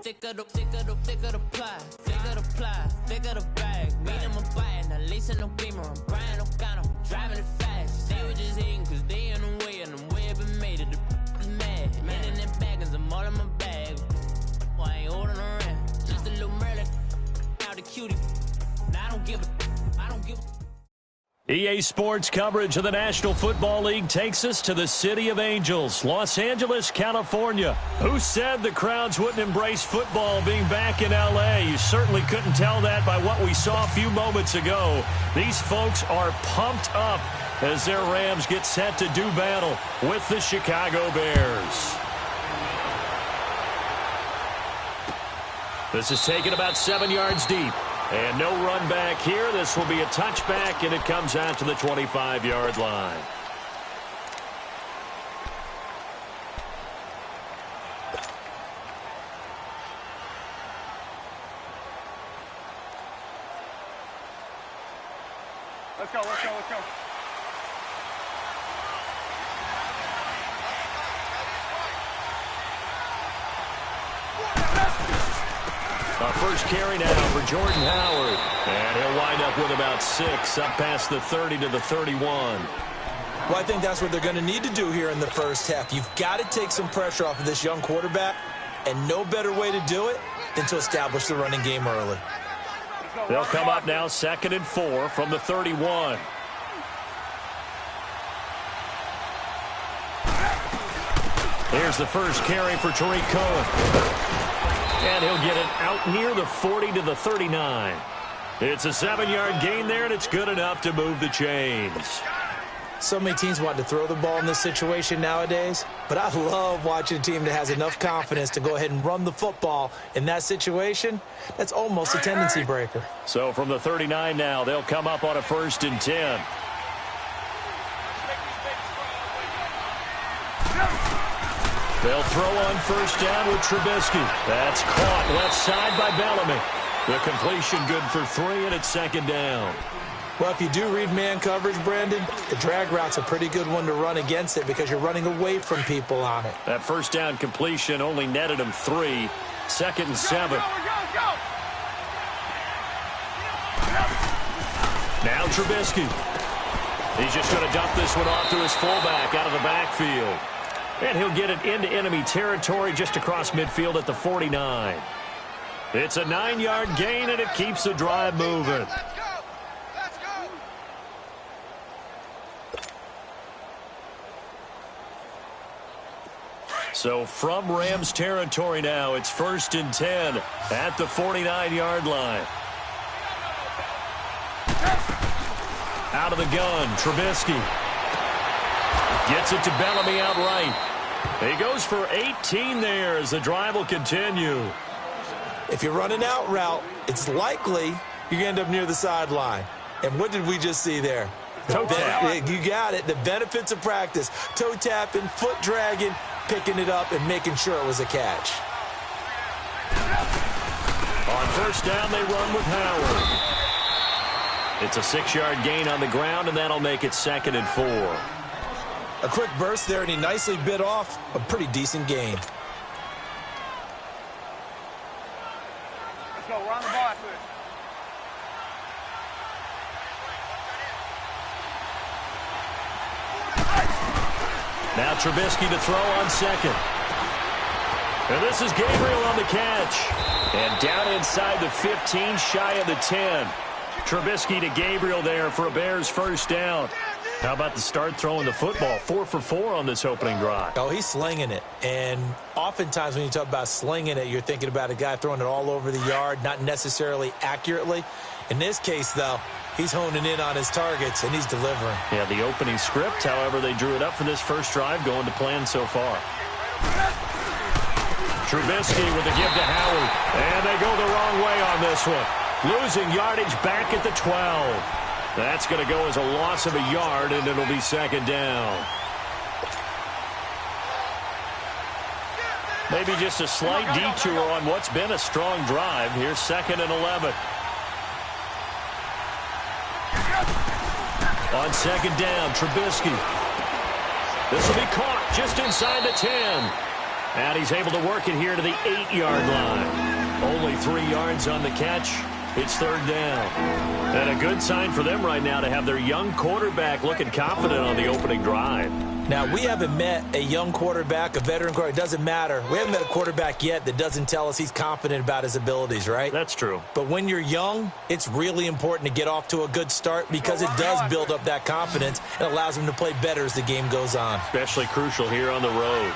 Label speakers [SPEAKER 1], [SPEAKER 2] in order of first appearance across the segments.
[SPEAKER 1] thicker the pie, thicker the ply, thicker the bag. Meet them a bite, now Lisa no beamer, I'm Brian O'Connor, driving it fast. They were just hating cause they in the way, and the way I've been made it, the is mad. Man in them baggins, I'm all in my bag. Well, I ain't holding around, just a little Merlin, out the cutie. Now I don't give a.
[SPEAKER 2] EA Sports coverage of the National Football League takes us to the City of Angels, Los Angeles, California. Who said the crowds wouldn't embrace football being back in L.A.? You certainly couldn't tell that by what we saw a few moments ago. These folks are pumped up as their Rams get set to do battle with the Chicago Bears. This is taken about 7 yards deep. And no run back here. This will be a touchback, and it comes out to the 25-yard line.
[SPEAKER 3] Let's go, let's go, let's go.
[SPEAKER 2] Our first carry now for Jordan Howard. And he'll wind up with about 6, up past the 30 to the 31.
[SPEAKER 4] Well, I think that's what they're going to need to do here in the first half. You've got to take some pressure off of this young quarterback, and no better way to do it than to establish the running game early.
[SPEAKER 2] They'll come up now 2nd and 4 from the 31. Here's the first carry for Tariq Cohen. And he'll get it out near the 40 to the 39. It's a 7-yard gain there, and it's good enough to move the chains.
[SPEAKER 4] So many teams want to throw the ball in this situation nowadays, but I love watching a team that has enough confidence to go ahead and run the football in that situation. That's almost a tendency breaker.
[SPEAKER 2] So from the 39 now, they'll come up on a 1st and 10. They'll throw on 1st down with Trubisky. That's caught left side by Bellamy. The completion good for 3, and it's 2nd down.
[SPEAKER 4] Well, if you do read man coverage, Brandon, the drag route's a pretty good one to run against it because you're running away from people on it.
[SPEAKER 2] That 1st down completion only netted him 3. 2nd and 7. Now Trubisky. He's just going to dump this one off to his fullback out of the backfield. And he'll get it into enemy territory just across midfield at the 49. It's a 9-yard gain, and it keeps the drive moving. So from Rams territory now, it's 1st and 10 at the 49-yard line. Out of the gun, Trubisky. Gets it to Bellamy outright. He goes for 18 there as the drive will continue.
[SPEAKER 4] If you're running out route, it's likely you're going to end up near the sideline. And what did we just see there?
[SPEAKER 2] Toe tap.
[SPEAKER 4] You got it. The benefits of practice. Toe tapping, foot dragging, picking it up, and making sure it was a catch.
[SPEAKER 2] On 1st down, they run with Howard. It's a 6-yard gain on the ground, and that'll make it 2nd and 4.
[SPEAKER 4] A quick burst there, and he nicely bit off a pretty decent gain.
[SPEAKER 3] Let's go, run the ball after this.
[SPEAKER 2] Now Trubisky to throw on 2nd. And this is Gabriel on the catch. And down inside the 15, shy of the 10. Trubisky to Gabriel there for a Bears 1st down. How about the start throwing the football? 4 for 4 on this opening drive.
[SPEAKER 4] Oh, he's slinging it. And oftentimes when you talk about slinging it, you're thinking about a guy throwing it all over the yard, not necessarily accurately. In this case, though, he's honing in on his targets, and he's delivering.
[SPEAKER 2] Yeah, the opening script, however, they drew it up for this first drive going to plan so far. Trubisky with the give to Howard. And they go the wrong way on this one. Losing yardage back at the 12. That's going to go as a loss of a yard, and it'll be 2nd down. Maybe just a slight detour on what's been a strong drive. Here's 2nd and 11. On 2nd down, Trubisky. This will be caught just inside the 10. And he's able to work it here to the 8-yard line. Only 3 yards on the catch. It's third down. And a good sign for them right now to have their young quarterback looking confident on the opening drive.
[SPEAKER 4] Now, we haven't met a young quarterback, a veteran quarterback. It doesn't matter. We haven't met a quarterback yet that doesn't tell us he's confident about his abilities, right?
[SPEAKER 2] That's true.
[SPEAKER 4] But when you're young, it's really important to get off to a good start because it does build up that confidence and allows him to play better as the game goes on.
[SPEAKER 2] Especially crucial here on the road.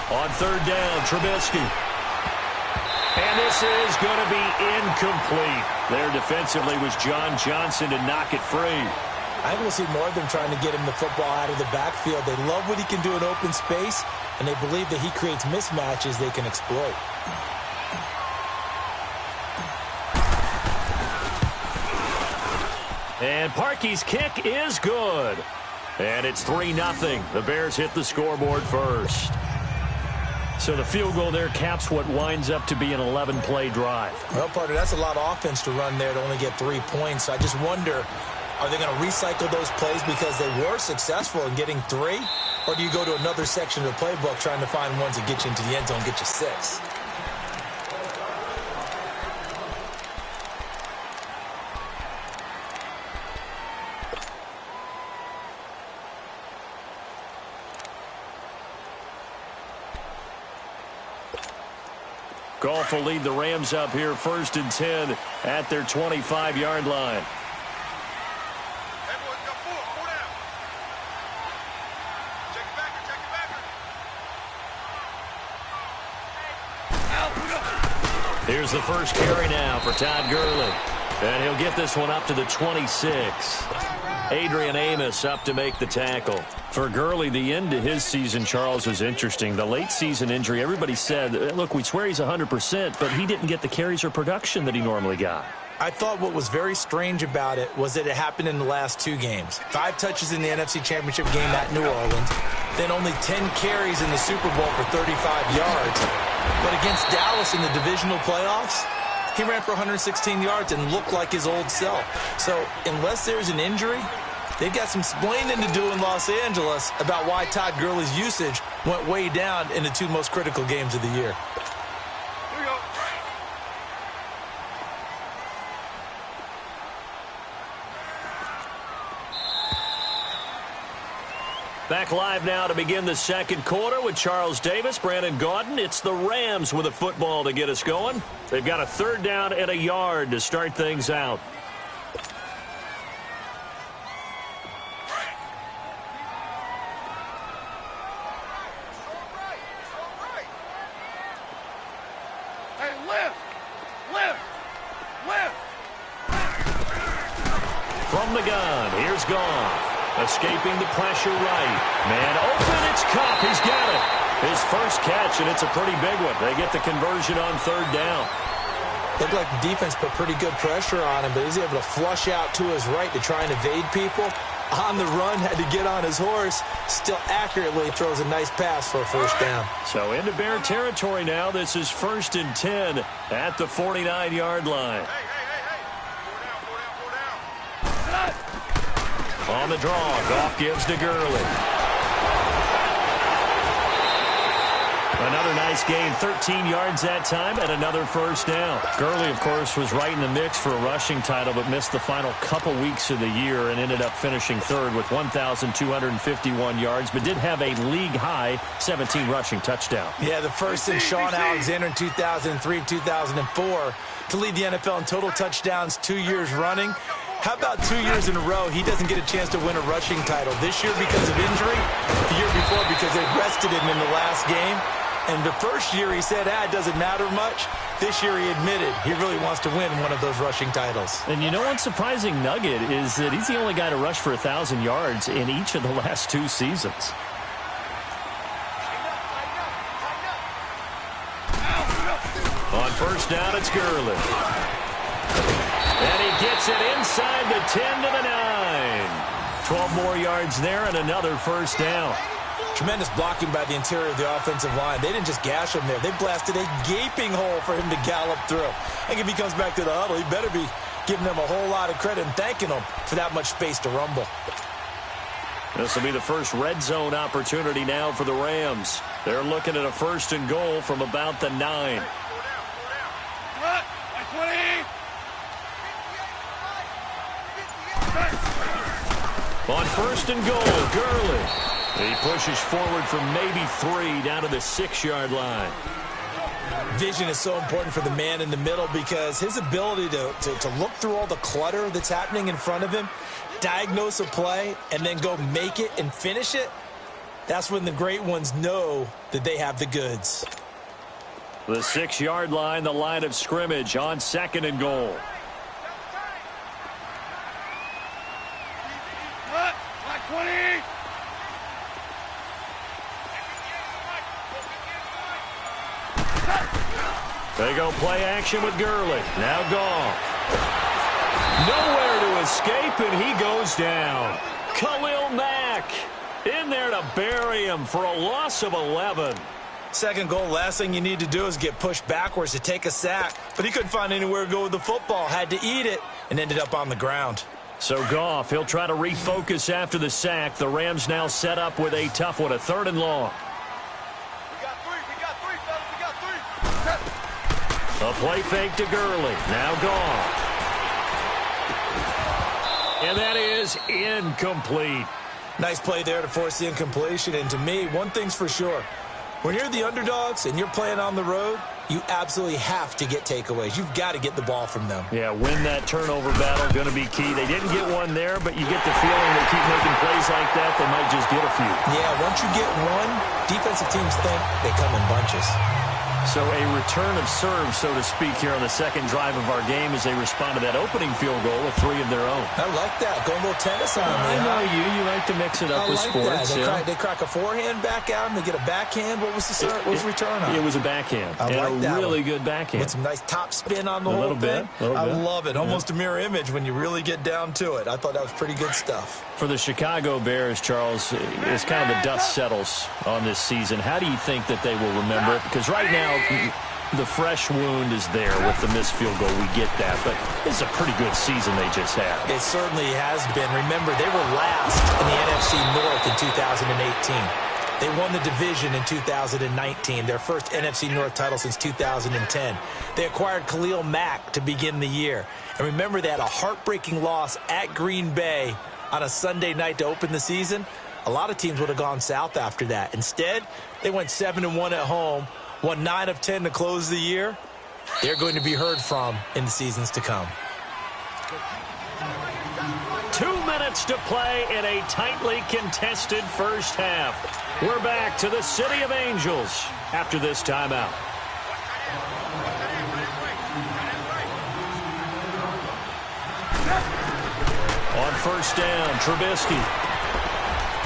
[SPEAKER 2] On third down, Trubisky. And this is going to be incomplete. There defensively was John Johnson to knock it free.
[SPEAKER 4] I think we'll see more of them trying to get him the football out of the backfield. They love what he can do in open space, and they believe that he creates mismatches they can exploit.
[SPEAKER 2] And Parkey's kick is good. And it's 3-0. The Bears hit the scoreboard first. So the field goal there caps what winds up to be an 11-play drive.
[SPEAKER 4] Well, partner, that's a lot of offense to run there to only get 3 points. I just wonder, are they going to recycle those plays because they were successful in getting 3? Or do you go to another section of the playbook trying to find ones that get you into the end zone, get you 6?
[SPEAKER 2] Goff will lead the Rams up here 1st and 10 at their 25-yard line. Here's the first carry now for Todd Gurley. And he'll get this one up to the 26. Adrian Amos up to make the tackle. For Gurley, the end to his season, Charles, was interesting. The late season injury, everybody said, look, we swear he's 100%, but he didn't get the carries or production that he normally got.
[SPEAKER 4] I thought what was very strange about it was that it happened in the last 2 games. 5 touches in the NFC Championship game at New Orleans, then only 10 carries in the Super Bowl for 35 yards. But against Dallas in the divisional playoffs, he ran for 116 yards and looked like his old self. So unless there's an injury, they've got some explaining to do in Los Angeles about why Todd Gurley's usage went way down in the 2 most critical games of the year.
[SPEAKER 2] Back live now to begin the second quarter with Charles Davis, Brandon Gaudin. It's the Rams with a football to get us going. They've got a 3rd down and a yard to start things out. From the gun, here's Goff. Escaping the pressure right. Man open, it's Kupp. He's got it. His first catch, and it's a pretty big one. They get the conversion on 3rd down.
[SPEAKER 4] Looked like the defense put pretty good pressure on him, but he's able to flush out to his right to try and evade people. On the run, had to get on his horse. Still accurately throws a nice pass for a 1st down. So
[SPEAKER 2] into Bear territory now. This is 1st and 10 at the 49-yard line. On the draw, Goff gives to Gurley. Another nice gain, 13 yards that time, and another 1st down. Gurley, of course, was right in the mix for a rushing title, but missed the final couple weeks of the year and ended up finishing 3rd with 1,251 yards, but did have a league-high 17 rushing touchdowns.
[SPEAKER 4] Yeah, the first in Sean Alexander in 2003 and 2004 to lead the NFL in total touchdowns 2 years running. How about 2 years in a row he doesn't get a chance to win a rushing title? This year because of injury, the year before because they rested him in the last game. And the first year he said, it doesn't matter much. This year he admitted he really wants to win one of those rushing titles.
[SPEAKER 2] And you know one surprising nugget is that he's the only guy to rush for 1,000 yards in each of the last 2 seasons. On 1st down, it's Gurley. And he gets it inside the 10 to the 9. 12 more yards there and another 1st down.
[SPEAKER 4] Tremendous blocking by the interior of the offensive line. They didn't just gash him there. They blasted a gaping hole for him to gallop through. I think if he comes back to the huddle, he better be giving them a whole lot of credit and thanking them for that much space to rumble.
[SPEAKER 2] This will be the first red zone opportunity now for the Rams. They're looking at a 1st and goal from about the 9. On 1st and goal, Gurley. He pushes forward from maybe 3 down to the 6-yard line.
[SPEAKER 4] Vision is so important for the man in the middle because his ability to look through all the clutter that's happening in front of him, diagnose a play, and then go make it and finish it, that's when the great ones know that they have the goods.
[SPEAKER 2] The 6-yard line, the line of scrimmage on 2nd and goal. They go play action with Gurley. Now Goff. Nowhere to escape, and he goes down. Khalil Mack in there to bury him for a loss of 11.
[SPEAKER 4] 2nd goal, last thing you need to do is get pushed backwards to take a sack. But he couldn't find anywhere to go with the football. Had to eat it and ended up on the ground.
[SPEAKER 2] So Goff, he'll try to refocus after the sack. The Rams now set up with a tough one, a 3rd and long. A play fake to Gurley. Now Goff. And that is incomplete.
[SPEAKER 4] Nice play there to force the incompletion. And to me, one thing's for sure. When you're the underdogs and you're playing on the road, you absolutely have to get takeaways. You've got to get the ball from them.
[SPEAKER 2] Yeah, win that turnover battle, going to be key. They didn't get one there, but you get the feeling they keep making plays like that, they might just get a few.
[SPEAKER 4] Yeah, once you get one, defensive teams think they come in bunches.
[SPEAKER 2] So a return of serve, so to speak, here on the 2nd drive of our game as they respond to that opening field goal with 3 of their own.
[SPEAKER 4] I like that. Going a little tennis on me.
[SPEAKER 2] I know you. You like to mix it up with sports.
[SPEAKER 4] They crack a forehand back out and they get a backhand. What was the return on?
[SPEAKER 2] It was a backhand.
[SPEAKER 4] I like that
[SPEAKER 2] really
[SPEAKER 4] one.
[SPEAKER 2] good backhand.
[SPEAKER 4] With some nice top spin on the whole thing. I love it.
[SPEAKER 2] Yeah.
[SPEAKER 4] Almost a mirror image when you really get down to it. I thought that was pretty good stuff.
[SPEAKER 2] For the Chicago Bears, Charles, as kind of the dust settles on this season, how do you think that they will remember it? Because right now, the fresh wound is there with the missed field goal. We get that, but it's a pretty good season they just had.
[SPEAKER 4] It certainly has been. Remember, they were last in the NFC North in 2018. They won the division in 2019, their first NFC North title since 2010. They acquired Khalil Mack to begin the year. And remember, they had a heartbreaking loss at Green Bay on a Sunday night to open the season. A lot of teams would have gone south after that. Instead, they went 7-1 at home, won 9 of 10 to close the year. They're going to be heard from in the seasons to come.
[SPEAKER 2] 2 minutes to play in a tightly contested first half. We're back to the City of Angels after this timeout. On first down, Trubisky.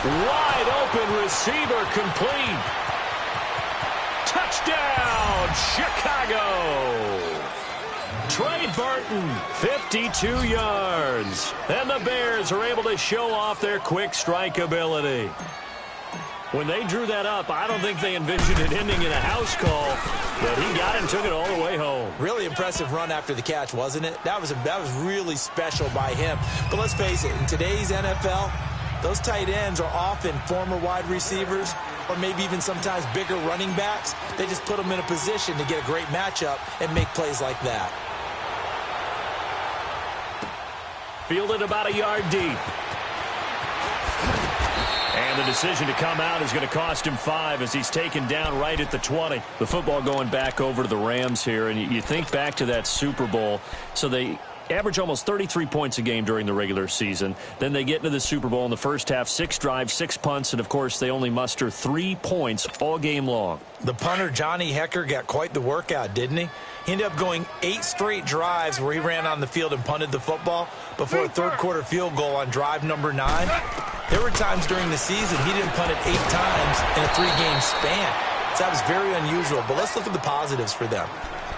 [SPEAKER 2] Wide open receiver complete. Touchdown, Chicago. Trey Burton, 52 yards. And the Bears are able to show off their quick strike ability. When they drew that up, I don't think they envisioned it ending in a house call, but he got it and took it all the way home.
[SPEAKER 4] Really impressive run after the catch, wasn't it? That was really special by him. But let's face it, in today's NFL, those tight ends are often former wide receivers or maybe even sometimes bigger running backs. They just put them in a position to get a great matchup and make plays like that.
[SPEAKER 2] Fielded about a yard deep. And the decision to come out is going to cost him 5 as he's taken down right at the 20. The football going back over to the Rams here, and you think back to that Super Bowl. So they average almost 33 points a game during the regular season. Then they get into the Super Bowl in the first half, 6 drives, 6 punts, and, of course, they only muster 3 points all game long.
[SPEAKER 4] The punter, Johnny Hekker, got quite the workout, didn't he? He ended up going 8 straight drives where he ran on the field and punted the football before a third-quarter field goal on drive number 9. There were times during the season he didn't punt it 8 times in a 3-game span. So that was very unusual. But let's look at the positives for them.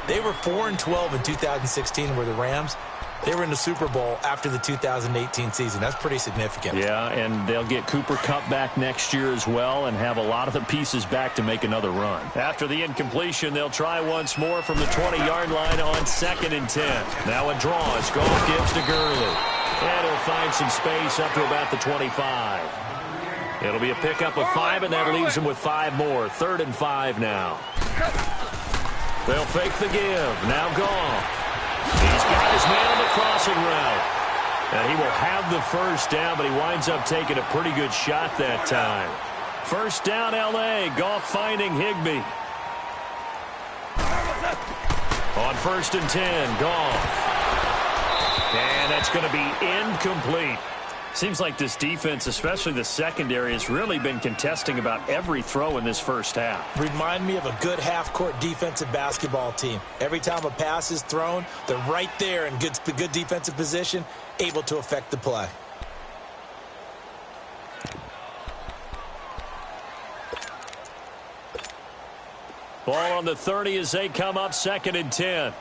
[SPEAKER 4] They were 4-12 in 2016 where the Rams. They were in the Super Bowl after the 2018 season. That's pretty significant.
[SPEAKER 2] Yeah, and they'll get Cooper Kupp back next year as well and have a lot of the pieces back to make another run. After the incompletion, they'll try once more from the 20-yard line on 2nd and 10. Now a draw as Goff gives to Gurley. And he'll find some space up to about the 25. It'll be a pickup of 5, and that leaves him with 5 more. 3rd and 5 now. They'll fake the give. Now Goff. He's got his man on the crossing route. And he will have the first down, but he winds up taking a pretty good shot that time. First down, L.A. Goff finding Higbee. On 1st and 10, Goff. And that's going to be incomplete. Seems like this defense, especially the secondary, has really been contesting about every throw in this first half.
[SPEAKER 4] Remind me of a good half-court defensive basketball team. Every time a pass is thrown, they're right there in good defensive position, able to affect the play.
[SPEAKER 2] Ball on the 30 as they come up 2nd and 10.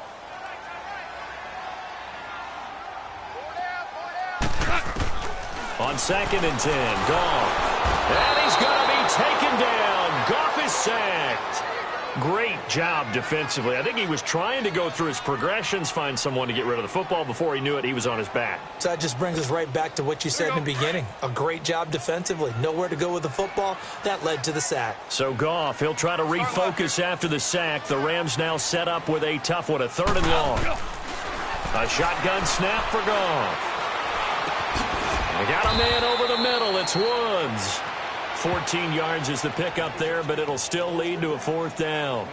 [SPEAKER 2] On 2nd and 10, Goff. And he's going to be taken down. Goff is sacked. Great job defensively. I think he was trying to go through his progressions, find someone to get rid of the football. Before he knew it, he was on his back.
[SPEAKER 4] So that just brings us right back to what you said in the beginning. A great job defensively. Nowhere to go with the football. That led to the sack.
[SPEAKER 2] So Goff, he'll try to refocus after the sack. The Rams now set up with a tough one, a 3rd and long. A shotgun snap for Goff. They got a man over the middle. It's Woods. 14 yards is the pickup there, but it'll still lead to a 4th down.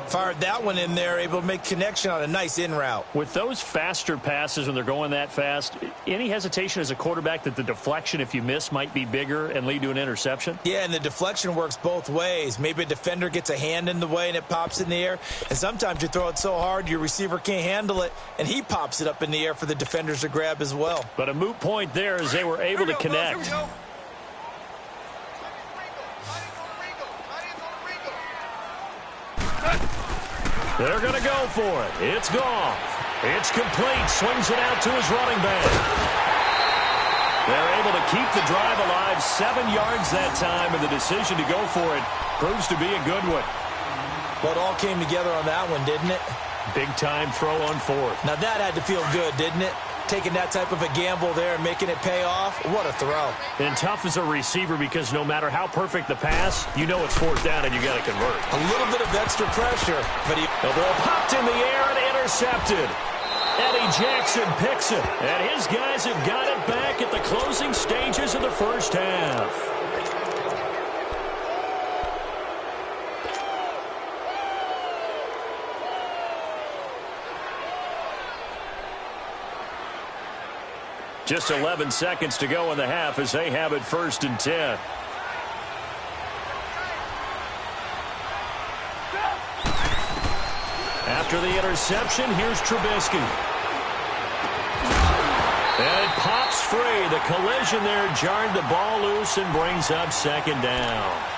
[SPEAKER 4] Fired that one in there, able to make connection on a nice in route.
[SPEAKER 2] With those faster passes when they're going that fast, any hesitation as a quarterback that the deflection, if you miss, might be bigger and lead to an interception?
[SPEAKER 4] Yeah, and the deflection works both ways. Maybe a defender gets a hand in the way and it pops in the air. And sometimes you throw it so hard your receiver can't handle it, and he pops it up in the air for the defenders to grab as well.
[SPEAKER 2] But a moot point there as they were able to connect. They're going to go for it. It's Goff. It's complete. Swings it out to his running back. They're able to keep the drive alive. 7 yards that time, and the decision to go for it proves to be a good one.
[SPEAKER 4] Well, it all came together on that one, didn't it?
[SPEAKER 2] Big-time throw on 4th.
[SPEAKER 4] Now, that had to feel good, didn't it? Taking that type of a gamble there and making it pay off. What a throw.
[SPEAKER 2] And tough as a receiver because no matter how perfect the pass, you know it's 4th down and you got to convert.
[SPEAKER 4] A little bit of extra pressure, but
[SPEAKER 2] the ball popped in the air and intercepted. Eddie Jackson picks it, and his guys have got it back at the closing stages of the first half. Just 11 seconds to go in the half as they have it 1st and 10. After the interception, here's Trubisky. And it pops free. The collision there jarred the ball loose and brings up 2nd down.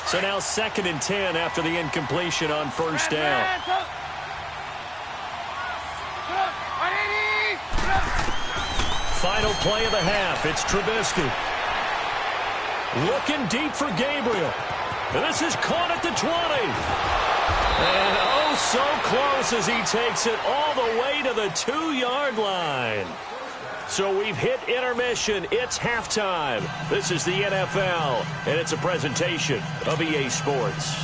[SPEAKER 2] So now 2nd and 10 after the incompletion on 1st down. Final play of the half. It's Trubisky. Looking deep for Gabriel. And this is caught at the 20. And oh, so close as he takes it all the way to the 2-yard line. So we've hit intermission. It's halftime. This is the NFL, and it's a presentation of EA Sports.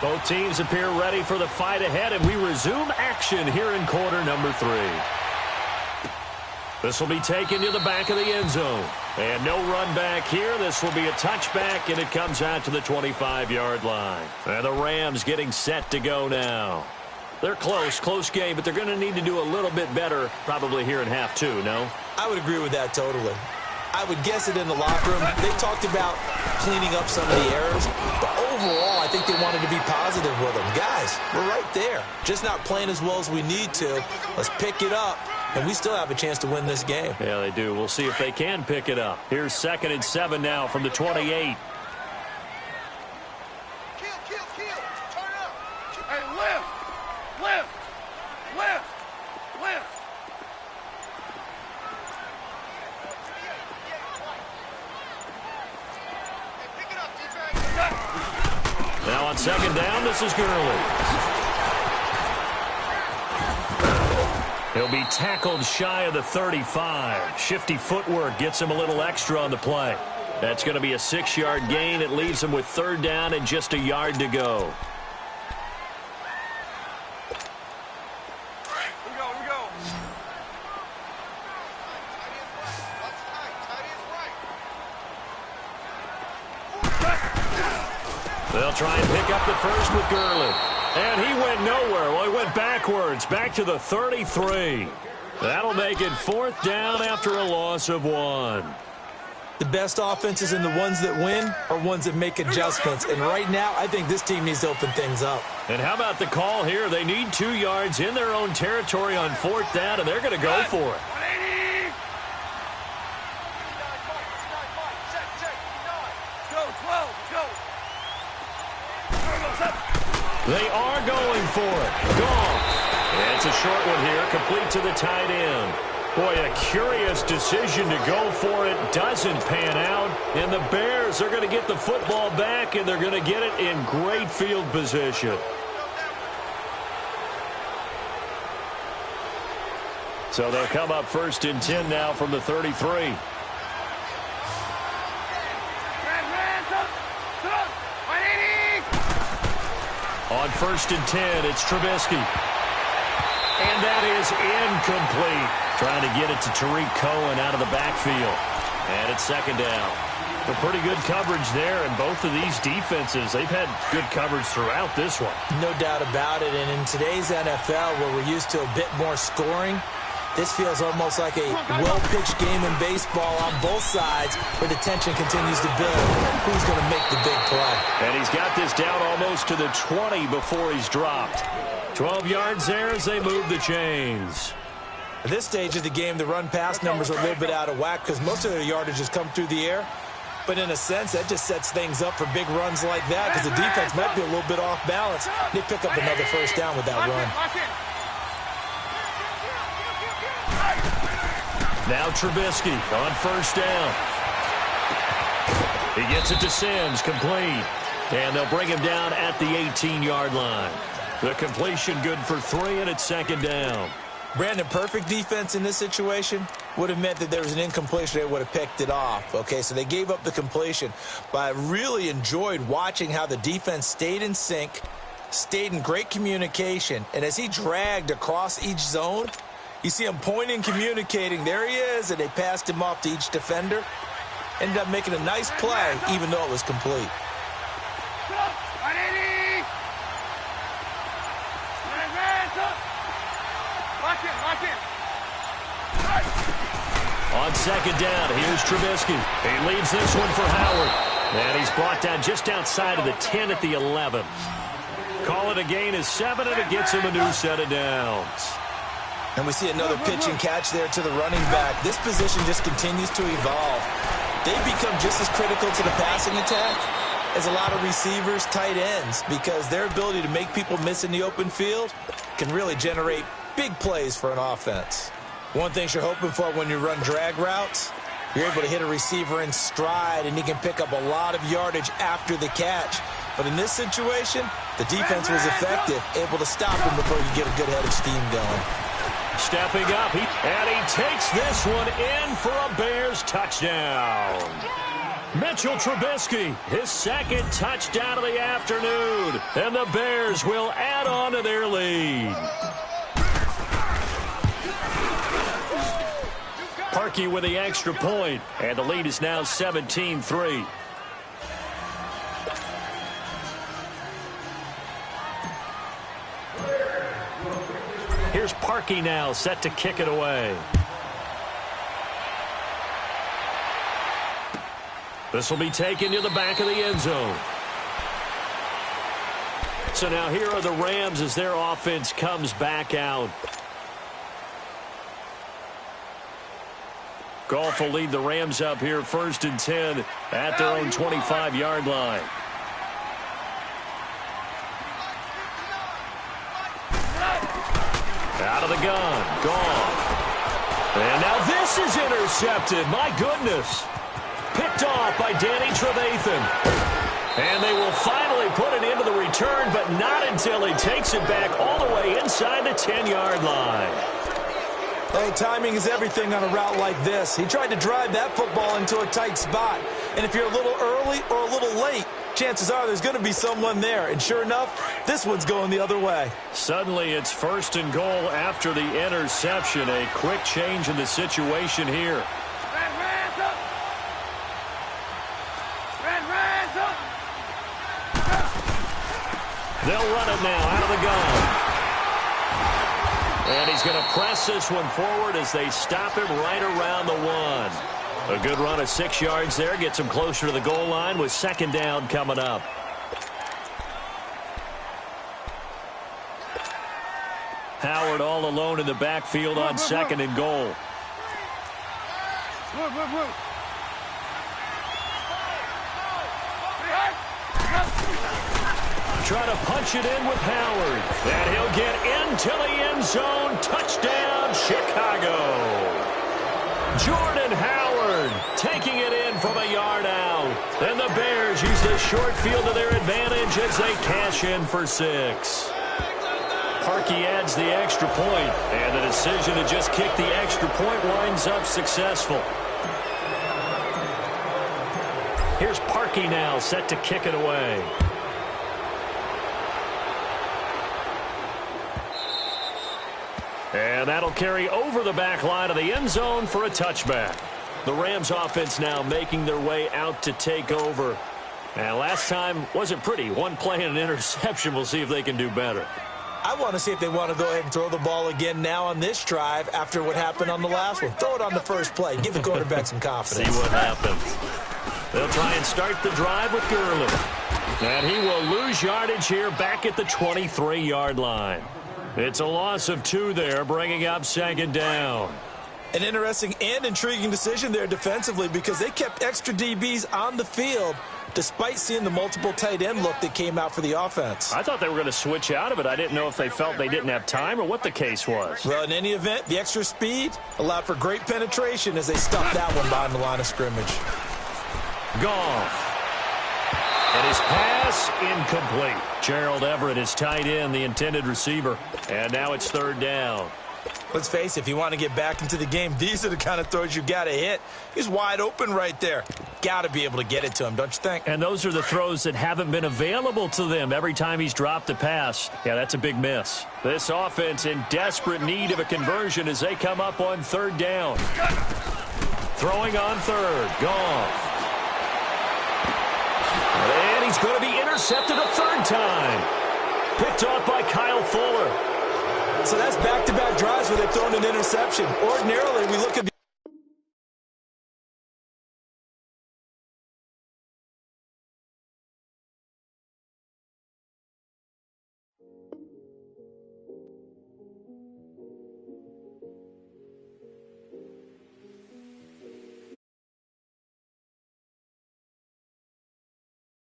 [SPEAKER 2] Both teams appear ready for the fight ahead, and we resume action here in quarter number 3. This will be taken to the back of the end zone. And no run back here. This will be a touchback, and it comes out to the 25-yard line. And the Rams getting set to go now. They're close game, but they're going to need to do a little bit better probably here in half 2, no?
[SPEAKER 4] I would agree with that totally. I would guess it in the locker room. They talked about cleaning up some of the errors, but overall, I think they wanted to be positive with them. Guys, we're right there. Just not playing as well as we need to. Let's pick it up and we still have a chance to win this game.
[SPEAKER 2] Yeah, they do. We'll see if they can pick it up. Here's 2nd and 7 now from the 28. Now on 2nd down, this is Gurley. He'll be tackled shy of the 35. Shifty footwork gets him a little extra on the play. That's going to be a 6-yard gain. It leaves him with 3rd down and just a yard to go. They'll try and pick up the first with Gurley. And he went nowhere. Well, he went backwards, back to the 33. That'll make it 4th down after a loss of 1.
[SPEAKER 4] The best offenses and the ones that win are ones that make adjustments. And right now, I think this team needs to open things up.
[SPEAKER 2] And how about the call here? They need 2 yards in their own territory on 4th down, and they're going to go for it. They are going for it. Goff. And it's a short one here, complete to the tight end. Boy, a curious decision to go for it. Doesn't pan out. And the Bears are going to get the football back, and they're going to get it in great field position. So they'll come up 1st and 10 now from the 33. On 1st and 10, it's Trubisky. And that is incomplete. Trying to get it to Tariq Cohen out of the backfield. And it's 2nd down. A pretty good coverage there, and both of these defenses, they've had good coverage throughout this one.
[SPEAKER 4] No doubt about it, and in today's NFL, where we're used to a bit more scoring, this feels almost like a well-pitched game in baseball on both sides where the tension continues to build. Who's going to make the big play?
[SPEAKER 2] And he's got this down almost to the 20 before he's dropped. 12 yards there as they move the chains.
[SPEAKER 4] At this stage of the game, the run-pass numbers are a little bit out of whack because most of their yardage has come through the air. But in a sense, that just sets things up for big runs like that because the defense might be a little bit off balance. They pick up another 1st down with that run.
[SPEAKER 2] Now Trubisky on 1st down. He gets it to Sims, complete. And they'll bring him down at the 18-yard line. The completion good for 3, and it's 2nd down.
[SPEAKER 4] Brandon, perfect defense in this situation would have meant that there was an incompletion. They would have picked it off. Okay, so they gave up the completion. But I really enjoyed watching how the defense stayed in sync, stayed in great communication. And as he dragged across each zone, you see him pointing, communicating. There he is, and they passed him off to each defender. Ended up making a nice play, even though it was complete.
[SPEAKER 2] On 2nd down, here's Trubisky. He leaves this one for Howard. And he's brought down just outside of the 10 at the 11. Call it a gain of 7, and it gets him a new set of downs.
[SPEAKER 4] And we see another pitch and catch there to the running back. This position just continues to evolve. They've become just as critical to the passing attack as a lot of receivers, tight ends, because their ability to make people miss in the open field can really generate big plays for an offense. One thing you're hoping for when you run drag routes, you're able to hit a receiver in stride, and he can pick up a lot of yardage after the catch. But in this situation, the defense was effective, able to stop him before you get a good head of steam going.
[SPEAKER 2] Stepping up, and he takes this one in for a Bears touchdown. Mitchell Trubisky, his 2nd touchdown of the afternoon, and the Bears will add on to their lead. Parkey with the extra point, and the lead is now 17-3. Here's Parkey now, set to kick it away. This will be taken to the back of the end zone. So now here are the Rams as their offense comes back out. Goff will lead the Rams up here 1st and 10 at their own 25-yard line. Out of the gun, Goff. And now this is intercepted. My goodness. Picked off by Danny Trevathan. And they will finally put it into the return, but not until he takes it back all the way inside the 10-yard line.
[SPEAKER 4] Well, timing is everything on a route like this. He tried to drive that football into a tight spot. And if you're a little early or a little late, chances are there's going to be someone there. And sure enough, this one's going the other way.
[SPEAKER 2] Suddenly it's 1st and goal after the interception. A quick change in the situation here. They'll run it now out of the gun. And he's going to press this one forward as they stop him right around the 1. A good run of 6 yards there. Gets him closer to the goal line with 2nd down coming up. Howard all alone in the backfield on 2nd and goal. Trying to punch it in with Howard. And he'll get into the end zone. Touchdown, Chicago. Jordan Howard taking it in from a yard out. And the Bears use the short field to their advantage as they cash in for 6. Parkey adds the extra point, and the decision to just kick the extra point winds up successful. Here's Parkey now set to kick it away. And that'll carry over the back line of the end zone for a touchback. The Rams offense now making their way out to take over. And last time wasn't pretty. One play and an interception. We'll see if they can do better.
[SPEAKER 4] I want to see if they want to go ahead and throw the ball again now on this drive after what happened on the last one. Throw it on the first play. Give the quarterback some confidence.
[SPEAKER 2] See what happens. They'll try and start the drive with Gurley. And he will lose yardage here back at the 23-yard line. It's a loss of 2 there, bringing up 2nd down.
[SPEAKER 4] An interesting and intriguing decision there defensively because they kept extra DBs on the field despite seeing the multiple tight end look that came out for the offense.
[SPEAKER 2] I thought they were going to switch out of it. I didn't know if they felt they didn't have time or what the case was.
[SPEAKER 4] Well, in any event, the extra speed allowed for great penetration as they stuffed that one behind the line of scrimmage.
[SPEAKER 2] Goff. And his pass incomplete. Gerald Everett is tight end, the intended receiver. And now it's 3rd down.
[SPEAKER 4] Let's face it, if you want to get back into the game, these are the kind of throws you got to hit. He's wide open right there. Got to be able to get it to him, don't you think?
[SPEAKER 2] And those are the throws that haven't been available to them every time he's dropped a pass. Yeah, that's a big miss. This offense in desperate need of a conversion as they come up on 3rd down. Throwing on 3rd. Goff. And he's going to be intercepted a 3rd time. Picked off by Kyle Fuller.
[SPEAKER 4] So that's back-to-back drives where they've thrown an interception. Ordinarily, we look at